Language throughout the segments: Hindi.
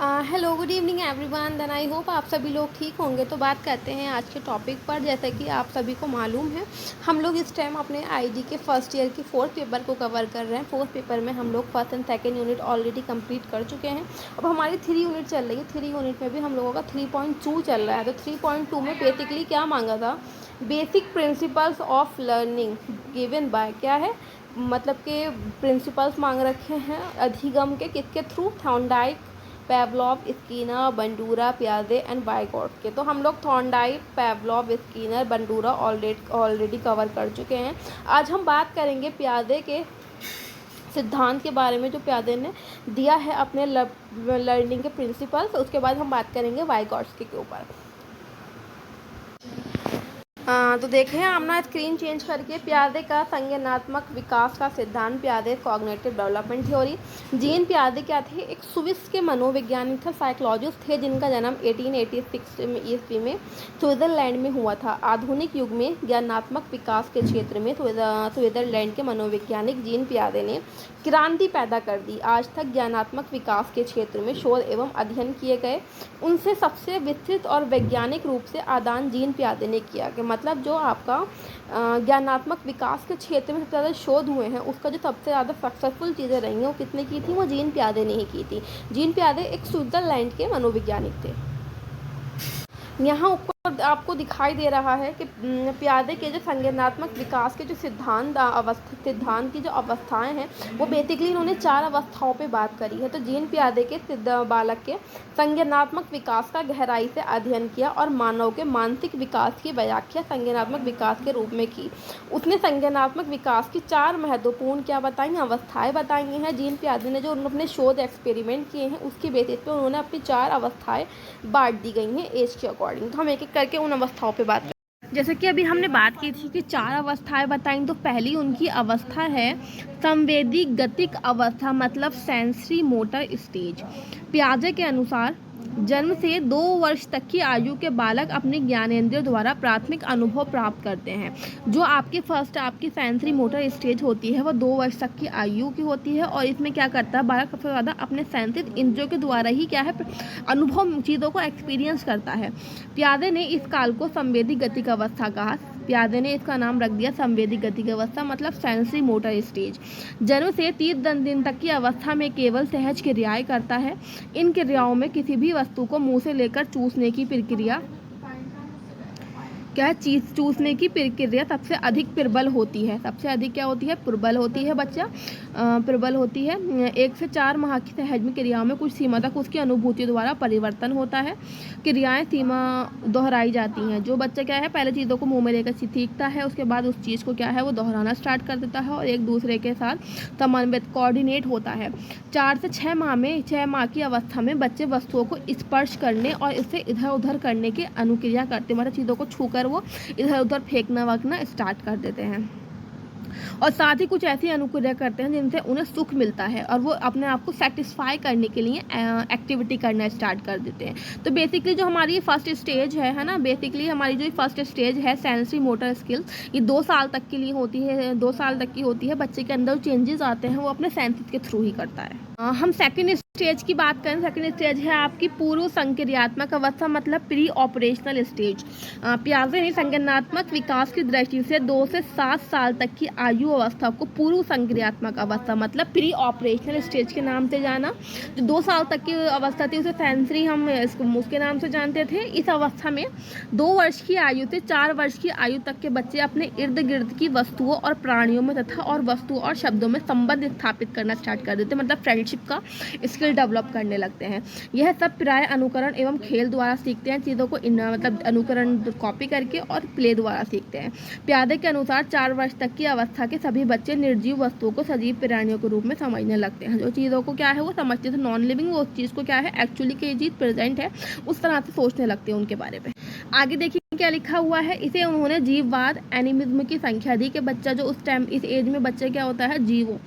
Hello good evening everyone. Then I hope आप सभी लोग ठीक होंगे। तो बात करते हैं आज के टॉपिक पर। जैसा कि आप सभी को मालूम है, हम लोग इस टाइम अपने आईडी के फर्स्ट ईयर की फोर्थ पेपर को कवर कर रहे हैं। फोर्थ पेपर में हम लोग first and second unit already complete कर चुके हैं। अब हमारी 3 यूनिट चल रही है। 3 यूनिट में भी हम लोगों का 3.2 चल रहा है। तो 3.2 में बेसिकली क्या मांगा था, basic principles of learning given by क्या है, मतलब के प्रिंसिपल्स मांग रखे हैं अधिगम के, किसके through, Thorndike, Pavlov, Skinner, Bandura, पियाजे एंड वाइगॉट के। तो हम लोग Thorndike, Pavlov, Skinner, Bandura already cover कर चुके हैं। आज हम बात करेंगे पियाजे के सिद्धांत के बारे में, जो पियाजे ने दिया है अपने लर्निंग के प्रिंसिपल्स। उसके बाद हम बात करेंगे वाइगॉट्स के ऊपर। तो देखें हम ना स्क्रीन चेंज करके, पियाजे का संज्ञानात्मक विकास का सिद्धांत, पियाजे कॉग्निटिव डेवलपमेंट थ्योरी। जीन पियाजे क्या थे, एक स्विस के मनोवैज्ञानिक थे, साइकोलॉजिस्ट थे, जिनका जन्म 1886 में ईस्वी में स्विट्जरलैंड में हुआ था। आधुनिक युग में ज्ञानात्मक विकास के क्षेत्र में स्विट्जरलैंड के मनोवैज्ञानिक जीन पियाजे ने क्रांति पैदा कर दी। आज तक ज्ञानात्मक विकास के क्षेत्र में शोध एवं अध्ययन किए गए उनसे सबसे विस्तृत और वैज्ञानिक रूप से आदान जीन पियाजे ने किया। कि मतलब जो आपका ज्ञानात्मक विकास के क्षेत्र में सबसे ज़्यादा शोध हुए हैं, उसका जो सबसे ज़्यादा सक्सेसफुल चीज़ें रही हैं वो किसने की थी, वो जीन पियाजे ने ही की थी। जीन पियाजे एक स्विट्जरलैंड के मनोवैज्ञानिक थे। यहाँ ऊपर आपको दिखाई दे रहा है कि पियाजे के जो संज्ञानात्मक विकास के जो सिद्धांत की जो अवस्थाएं हैं, वो बेसिकली इन्होंने 4 अवस्थाओं पे बात करी है। तो जीन पियाजे के बालक के संज्ञानात्मक विकास का गहराई से अध्ययन किया और मानव के मानसिक विकास की व्याख्या संज्ञानात्मक विकास के रूप में की। उसने संज्ञानात्मक विकास की 4 महत्वपूर्ण क्या बताई, अवस्थाएं बताई हैं। जीन पियाजे ने जो अपने शोध एक्सपेरिमेंट किए हैं, उसके बेसिस पे उन्होंने अपनी 4 अवस्थाएं बांट दी गई हैं एज के अकॉर्डिंग। तो हम एक एक करके उन अवस्थाओं पे बात करें। जैसे कि अभी हमने बात की थी कि 4 अवस्थाएं बताई, तो पहली उनकी अवस्था है संवेदी गतिक अवस्था, मतलब सेंसरी मोटर स्टेज। पियाजे के अनुसार जन्म से 2 वर्ष तक की आयु के बालक अपने ज्ञानेंद्रियों द्वारा प्राथमिक अनुभव प्राप्त करते हैं। जो आपकी सेंसरी मोटर स्टेज होती है, वो 2 वर्ष तक की आयु की होती है। और इसमें क्या करता है बालक, सबसे ज़्यादा अपने सेंसिस इंद्रियों के द्वारा ही क्या है, अनुभव, चीज़ों को एक्सपीरियंस करता है। पियाजे ने इस काल को संवेदी गतिक अवस्था कहा। पियाजे ने इसका नाम रख दिया संवेदी गतिक अवस्था, मतलब सेंसरी मोटर स्टेज। जन्म से 30 दिन तक की अवस्था में केवल सहज क्रियाएं करता है। इन क्रियाओं में किसी भी वस्तु को मुंह से लेकर चूसने की प्रक्रिया क्या है, चूसने की प्रक्रिया सबसे अधिक प्रबल होती है। सबसे अधिक क्या होती है, प्रबल होती है बच्चा, प्रबल होती है। 1 से 4 माह की सहज में क्रियाओं में कुछ सीमा तक उसकी अनुभूति द्वारा परिवर्तन होता है। क्रियाएं सीमा दोहराई जाती हैं। जो बच्चा क्या है, पहले चीज़ों को मुंह में लेकर सीखता है, उसके बाद उस चीज़ को क्या है, वो दोहराना स्टार्ट कर देता है और एक दूसरे के साथ समन्वित, कोऑर्डिनेट होता है। 4 से 6 माह की अवस्था में बच्चे वस्तुओं को स्पर्श करने और इसे इधर उधर करने की अनुक्रिया करते, मतलब चीज़ों को छूकर वो इधर उधर फेंकना वगना स्टार्ट कर देते हैं। और साथ ही कुछ ऐसी अनुक्रिया करते हैं जिनसे उन्हें सुख मिलता है और वो अपने आप को सेटिस्फाई करने के लिए एक्टिविटी करना स्टार्ट कर देते हैं। तो बेसिकली जो हमारी फर्स्ट स्टेज है ना, बेसिकली हमारी जो फर्स्ट स्टेज है सेंसरी मोटर स्किल्स, ये 2 साल तक के लिए होती है। 2 साल तक की होती है। बच्चे के अंदर चेंजेस आते हैं वो अपने सेंसेस के थ्रू ही करता है। हम सेकंड स्टेज की बात करें। सेकंड स्टेज है आपकी पूर्व संक्रियात्मक अवस्था, मतलब प्री ऑपरेशनल स्टेज। पियाजे ने संज्ञानात्मक विकास की दृष्टि से 2 से 7 साल तक की आयु अवस्था को पूर्व संक्रियात्मक अवस्था, मतलब प्री ऑपरेशनल स्टेज के नाम से जाना। जो 2 साल तक की अवस्था थी उसे सेंसरी हम उसके नाम से जानते थे। इस अवस्था में 2 वर्ष की आयु से 4 वर्ष की आयु तक के बच्चे अपने इर्द गिर्द की वस्तुओं और प्राणियों में तथा और वस्तुओं और शब्दों में संबंध स्थापित करना स्टार्ट कर देते, मतलब फ्रेंडशिप का स्किल डेवलप करने लगते हैं। यह सब प्राय अनुकरण एवं खेल द्वारा सीखते हैं। चीज़ों को मतलब अनुकरण कॉपी करके और प्ले द्वारा सीखते हैं। पियाजे के अनुसार 4 वर्ष तक की अवस्था के सभी बच्चे निर्जीव वस्तुओं को सजीव प्राणियों के रूप में समझने लगते हैं। जो चीज़ों को क्या है वो समझते थे नॉन लिविंग, वो उस चीज़ को क्या है एक्चुअली की चीज़ प्रेजेंट है, उस तरह से सोचने लगते हैं उनके बारे में। आगे देखिए क्या लिखा हुआ है। इसे उन्होंने जीववाद एनिमिज्म की संख्या दी कि बच्चा जो उस टाइम इस एज में बच्चा क्या होता है, जीवो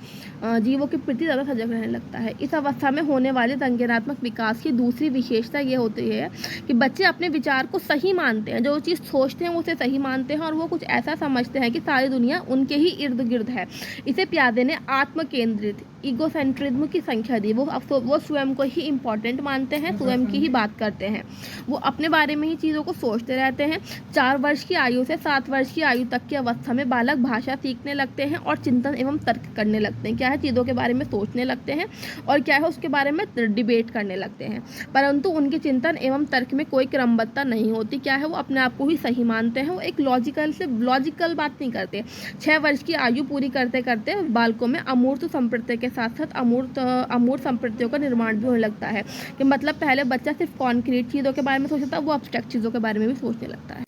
जीवों के प्रति ज़्यादा सजग रहने लगता है। इस अवस्था में होने वाले संज्ञानात्मक विकास की दूसरी विशेषता ये होती है कि बच्चे अपने विचार को सही मानते हैं, जो चीज़ सोचते हैं वो उसे सही मानते हैं और वो कुछ ऐसा समझते हैं कि सारी दुनिया उनके ही इर्द गिर्द है। इसे प्यादे ने आत्म केंद्रित ईगोसेंट्रिज्म की संख्या दी। वो स्वयं को ही इम्पोर्टेंट मानते हैं, स्वयं की ही बात करते हैं, वो अपने बारे में ही चीज़ों को सोचते रहते हैं। 4 वर्ष की आयु से 7 वर्ष की आयु तक की अवस्था में बालक भाषा सीखने लगते हैं और चिंतन एवं तर्क करने लगते हैं। क्या है, चीज़ों के बारे में सोचने लगते हैं और क्या है, उसके बारे में डिबेट करने लगते हैं, परंतु उनके चिंतन एवं तर्क में कोई क्रमबद्धता नहीं होती। क्या है, वो अपने आप को ही सही मानते हैं, वो एक लॉजिकल बात नहीं करते। 6 वर्ष की आयु पूरी करते करते बालकों में अमूर्त संप्रत्यय के साथ साथ अमूर्त संप्रत्ययों का निर्माण भी होने लगता है। कि मतलब पहले बच्चा सिर्फ कॉन्क्रीट चीज़ों के बारे में सोचता है, वो अब्स्ट्रैक्ट चीज़ों के बारे में भी सोचने लगता है।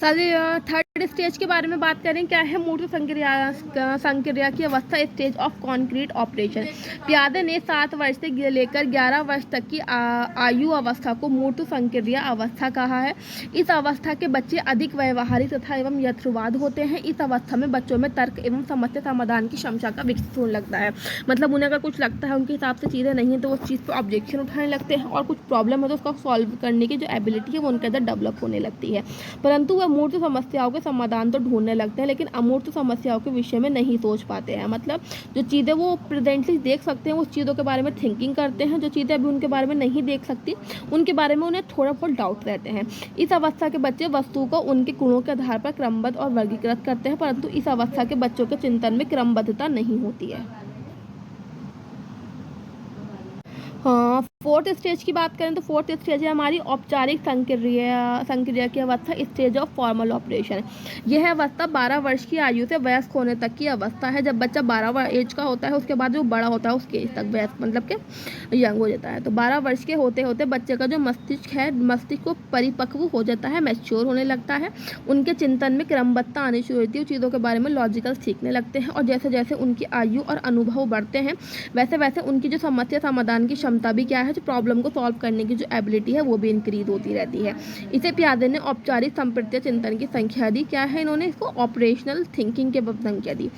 थर्ड स्टेज के बारे में बात करें, क्या है, मूर्त संक्रिया की अवस्था, स्टेज ऑफ कॉन्क्रीट ऑपरेशन। प्यादे ने 7 वर्ष से लेकर 11 वर्ष तक की आयु अवस्था को मूर्त संक्रिया अवस्था कहा है। इस अवस्था के बच्चे अधिक व्यवहारिक तथा एवं यथार्थवाद होते हैं। इस अवस्था में बच्चों में तर्क एवं समस्या समाधान की क्षमता का विकसित होने लगता है। मतलब उन्हें अगर कुछ लगता है उनके हिसाब से चीज़ें नहीं है तो उस चीज़ पर ऑब्जेक्शन उठाने लगते हैं और कुछ प्रॉब्लम है तो उसका सॉल्व करने की जो एबिलिटी है वो उनके अंदर डेवलप होने लगती है। परंतु वह मूर्त समस्याओं के समाधान तो ढूंढने लगते हैं, लेकिन अमूर्त समस्याओं के विषय में नहीं सोच पाते हैं। मतलब जो चीज़ें वो प्रेजेंटली देख सकते हैं, उस चीज़ों के बारे में थिंकिंग करते हैं। जो चीज़ें अभी उनके बारे में नहीं देख सकती, उनके बारे में उन्हें थोड़ा बहुत डाउट रहते हैं। इस अवस्था के बच्चे वस्तु को उनके गुणों के आधार पर क्रमबद्ध और वर्गीकृत करते हैं, परंतु इस अवस्था के बच्चों के चिंतन में क्रमबद्धता नहीं होती है। हाँ, 4th स्टेज की बात करें तो 4th स्टेज है हमारी औपचारिक संक्रिया की अवस्था, स्टेज ऑफ फॉर्मल ऑपरेशन। यह अवस्था 12 वर्ष की आयु से वयस्क होने तक की अवस्था है। जब बच्चा 12 एज का होता है उसके बाद वो बड़ा होता है, उसके एज तक वयस्क मतलब के यंग हो जाता है। तो 12 वर्ष के होते होते बच्चे का जो मस्तिष्क को परिपक्व हो जाता है, मैच्योर होने लगता है। उनके चिंतन में क्रमबद्धता आनी शुरू होती है, चीज़ों के बारे में लॉजिकल सीखने लगते हैं और जैसे जैसे उनकी आयु और अनुभव बढ़ते हैं वैसे वैसे उनकी जो समस्या समाधान की क्षमता भी क्या है, जो प्रॉब्लम को सॉल्व करने की जो एबिलिटी है वो भी इंक्रीज होती रहती है। इसे प्यादे ने औपचारिक संप्रत्यय चिंतन की संख्या दी। क्या है, इन्होंने इसको ऑपरेशनल थिंकिंग के संख्या दी।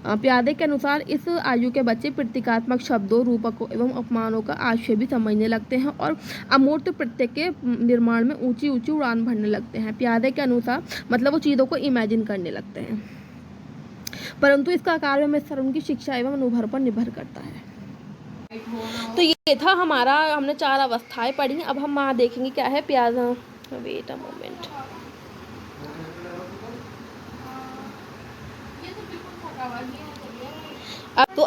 प्यादे के अनुसार इस आयु के बच्चे प्रतीकात्मक शब्दों, रूपकों एवं उपमानों का आशय भी समझने लगते हैं और अमूर्त प्रत्यय के निर्माण में ऊंची ऊंची उड़ान भरने लगते हैं। प्यादे के अनुसार मतलब वो चीज़ों को इमेजिन करने लगते हैं, परंतु इसका आकार में मिश्रण उनकी शिक्षा एवं अनुभव पर निर्भर करता है। तो ये था हमारा, हमने 4 अवस्थाएं पढ़ी। अब हम वहाँ देखेंगे क्या है वेट अ मोमेंट।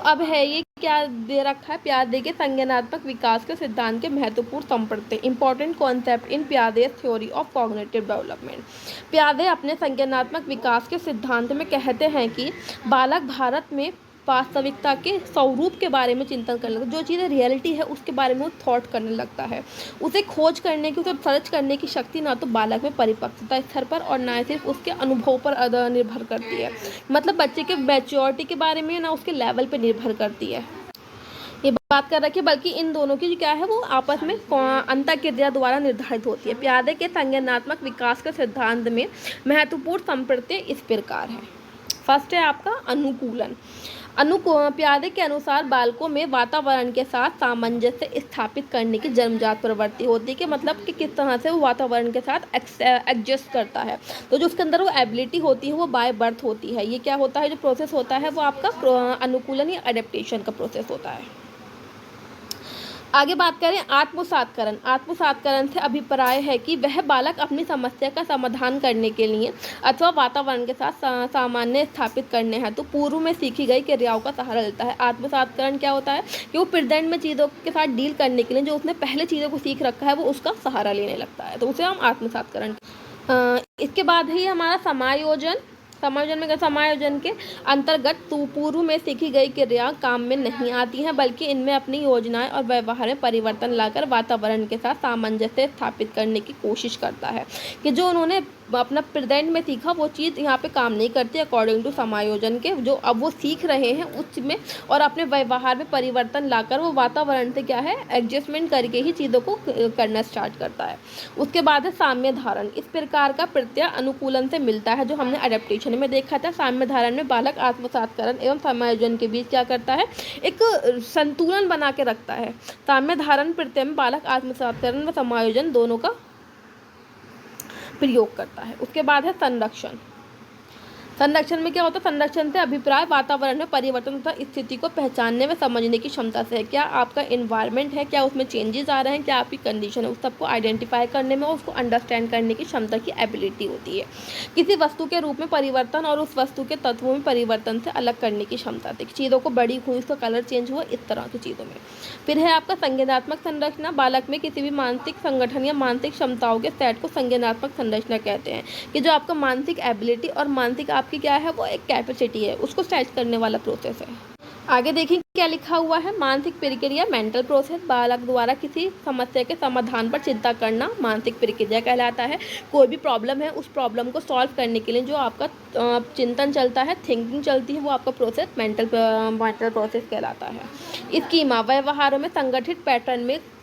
अब है ये क्या दे रखा है, प्यादे के संज्ञानात्मक विकास के सिद्धांत के महत्वपूर्ण संप्रत्यय, important concept in Piaget theory of cognitive development. Piaget अपने संज्ञानात्मक विकास के सिद्धांत में कहते हैं कि बालक भारत में वास्तविकता के स्वरूप के बारे में चिंतन करने लगता है। जो चीज़ें रियलिटी है उसके बारे में वो थॉट करने लगता है। उसे खोज करने की, उसे सर्च करने की शक्ति ना तो बालक में परिपक्वता स्तर पर और ना सिर्फ उसके अनुभव पर निर्भर करती है। मतलब बच्चे के मैच्योरिटी के बारे में ना उसके लेवल पर निर्भर करती है, ये बात कर रखी है, बल्कि इन दोनों की क्या है वो आपस में अंतःक्रिया द्वारा निर्धारित होती है। प्यादे के संज्ञानात्मक विकास के सिद्धांत में महत्वपूर्ण संप्रत्यय इस प्रकार है। फर्स्ट है आपका अनुकूलन। प्यादे के अनुसार बालकों में वातावरण के साथ सामंजस्य स्थापित करने की जन्मजात प्रवृत्ति होती है कि मतलब कि किस तरह से वो वातावरण के साथ एडजस्ट करता है। तो जो उसके अंदर वो एबिलिटी होती है वो बाय बर्थ होती है। ये क्या होता है, जो प्रोसेस होता है वो आपका अनुकूलन या एडेप्टेशन का प्रोसेस होता है। आगे बात करें आत्मसात्करण। आत्मसात्करण से अभिप्राय है कि वह बालक अपनी समस्या का समाधान करने के लिए अथवा वातावरण के साथ सामान्य स्थापित करने हैं तो पूर्व में सीखी गई क्रियाओं का सहारा लेता है। आत्मसात्करण क्या होता है कि वो प्रेजेंट में चीज़ों के साथ डील करने के लिए जो उसने पहले चीज़ों को सीख रखा है वो उसका सहारा लेने लगता है, तो उसे हम आत्मसात्करण। इसके बाद ही हमारा समायोजन के अंतर्गत पूर्व में सीखी गई क्रिया काम में नहीं आती हैं, बल्कि इनमें अपनी योजनाएं और व्यवहार में परिवर्तन लाकर वातावरण के साथ सामंजस्य स्थापित करने की कोशिश करता है। कि जो उन्होंने अपना प्रेजेंट में सीखा वो चीज़ यहाँ पे काम नहीं करती अकॉर्डिंग टू समायोजन के, जो अब वो सीख रहे हैं उस में, और अपने व्यवहार में परिवर्तन लाकर वो वातावरण से क्या है एडजस्टमेंट करके ही चीज़ों को करना स्टार्ट करता है। उसके बाद है साम्य धारण। इस प्रकार का प्रत्यय अनुकूलन से मिलता है, जो हमने अडेप्टेशन में देखा था। साम्य धारण में बालक आत्मसातकरण एवं समायोजन के बीच क्या करता है, एक संतुलन बना के रखता है। साम्य धारण प्रत्यय में बालक आत्मसातकरण व समायोजन दोनों का प्रयोग करता है। उसके बाद है संरक्षण। संरक्षण में क्या होता है, संरक्षण से अभिप्राय वातावरण में परिवर्तन तथा स्थिति को पहचानने व समझने की क्षमता से है। क्या आपका इन्वायरमेंट है, क्या उसमें चेंजेस आ रहे हैं, क्या आपकी कंडीशन है, उस सबको आइडेंटिफाई करने में और उसको अंडरस्टैंड करने की क्षमता की एबिलिटी होती है। किसी वस्तु के रूप में परिवर्तन और उस वस्तु के तत्वों में परिवर्तन से अलग करने की क्षमता थी। चीज़ों को बड़ी हुई, उसका कलर चेंज हुआ, इस तरह की चीज़ों में। फिर है आपका संज्ञानात्मक संरचना। बालक में किसी भी मानसिक संगठन या मानसिक क्षमताओं के सेट को संज्ञानात्मक संरचना कहते हैं, कि जो आपका मानसिक एबिलिटी और मानसिक आपकी क्या है वो एक कैपेसिटी है, उसको सेट करने वाला प्रोसेस है। आगे देखिए क्या लिखा हुआ है, मानसिक प्रक्रिया मेंटल प्रोसेस। बालक द्वारा किसी समस्या के समाधान पर चिंता करना मानसिक प्रक्रिया कहलाता है। कोई भी प्रॉब्लम है, उस प्रॉब्लम को सॉल्व करने के लिए जो आपका चिंतन चलता है, थिंकिंग चलती है, वो आपका प्रोसेस मेंटल प्रोसेस कहलाता है। स्कीमा व्यवहारों में संगठित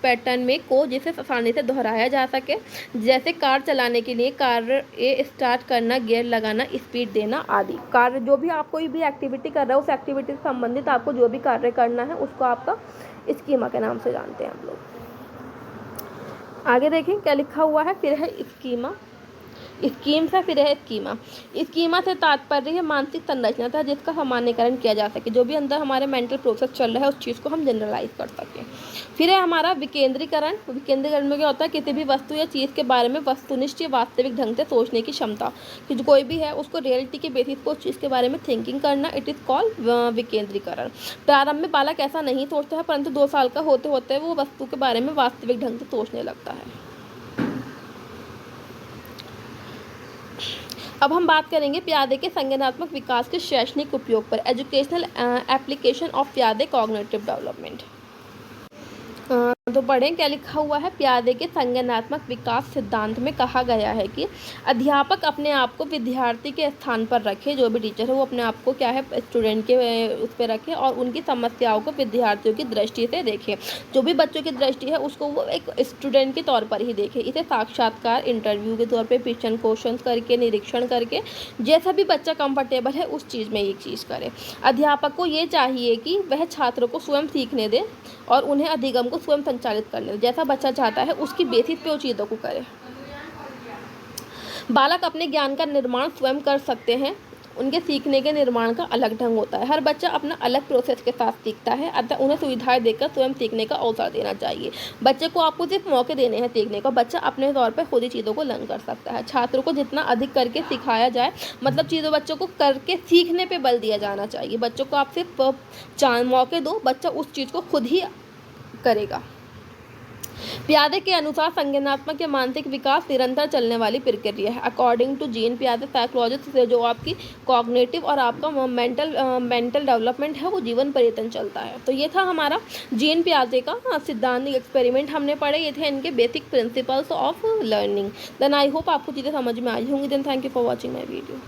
पैटर्न में को जिसे आसानी से दोहराया जा सके, जैसे कार चलाने के लिए कार स्टार्ट करना, गियर लगाना, स्पीड देना आदि। कार्य जो भी आप कोई भी एक्टिविटी कर रहे हो, उस एक्टिविटी से संबंधित आपको जो भी कार्य करना है उसको आपका स्कीमा के नाम से जानते हैं हम लोग। आगे देखें क्या लिखा हुआ है, फिर है स्कीमा। स्कीम से फिर है स्कीमा। स्कीमा से तात्पर्य है मानसिक संरचना था जिसका सामान्यकरण किया जा सके, जो भी अंदर हमारे मेंटल प्रोसेस चल रहा है उस चीज़ को हम जनरलाइज कर सकें। फिर है हमारा विकेंद्रीकरण। विकेंद्रीकरण में क्या होता है, किसी भी वस्तु या चीज़ के बारे में वस्तुनिष्ठ या वास्तविक ढंग से सोचने की क्षमता, कि जो कोई भी है उसको रियलिटी के बेसिस पर उस चीज़ के बारे में थिंकिंग करना, इट इज़ कॉल्ड विकेंद्रीकरण। प्रारंभ में बालक ऐसा नहीं सोचता है, परंतु 2 साल का होते होते वो वस्तु के बारे में वास्तविक ढंग से सोचने लगता है। अब हम बात करेंगे प्यादे के संज्ञानात्मक विकास के शैक्षणिक उपयोग पर। Educational application of Piaget cognitive development. तो पढ़ें क्या लिखा हुआ है, प्यादे के संज्ञानात्मक विकास सिद्धांत में कहा गया है कि अध्यापक अपने आप को विद्यार्थी के स्थान पर रखे। जो भी टीचर है वो अपने आप को क्या है स्टूडेंट के उस पर रखे और उनकी समस्याओं को विद्यार्थियों की दृष्टि से देखे। जो भी बच्चों की दृष्टि है उसको वो एक स्टूडेंट के तौर पर ही देखे। इसे साक्षात्कार, इंटरव्यू के तौर पर क्वेश्चन करके, निरीक्षण करके, जैसा भी बच्चा कंफर्टेबल है उस चीज़ में एक चीज़ करे। अध्यापक को ये चाहिए कि वह छात्रों को स्वयं सीखने दे और उन्हें अधिगम को स्वयं संचालित करने दे। जैसा बच्चा चाहता है उसकी बेसिस पे वो चीज़ों को करे। बालक अपने ज्ञान का निर्माण स्वयं कर सकते हैं। उनके सीखने के निर्माण का अलग ढंग होता है। हर बच्चा अपना अलग प्रोसेस के साथ सीखता है, अतः उन्हें सुविधाएं देकर स्वयं सीखने का अवसर देना चाहिए। बच्चे को आपको सिर्फ मौके देने हैं सीखने का। बच्चा अपने तौर पर खुद ही चीज़ों को लर्न कर सकता है। छात्रों को जितना अधिक करके सिखाया जाए, मतलब चीज़ों बच्चों को करके सीखने पर बल दिया जाना चाहिए। बच्चों को आप सिर्फ मौके दो, बच्चा उस चीज़ को खुद ही करेगा। प्यादे के अनुसार संज्ञानात्मक या मानसिक विकास निरंतर चलने वाली प्रक्रिया है। अकॉर्डिंग टू जीन प्यादे साइकोलॉजिस्ट से जो आपकी कॉग्निटिव और आपका मेंटल डेवलपमेंट है वो जीवन पर्यंत चलता है। तो ये था हमारा जीन प्यादे का सिद्धांत एक्सपेरिमेंट हमने पढ़े। ये थे इनके basic principles of learning. Then I hope आपको चीज़ें समझ में आई होंगी। Then thank you for watching my video.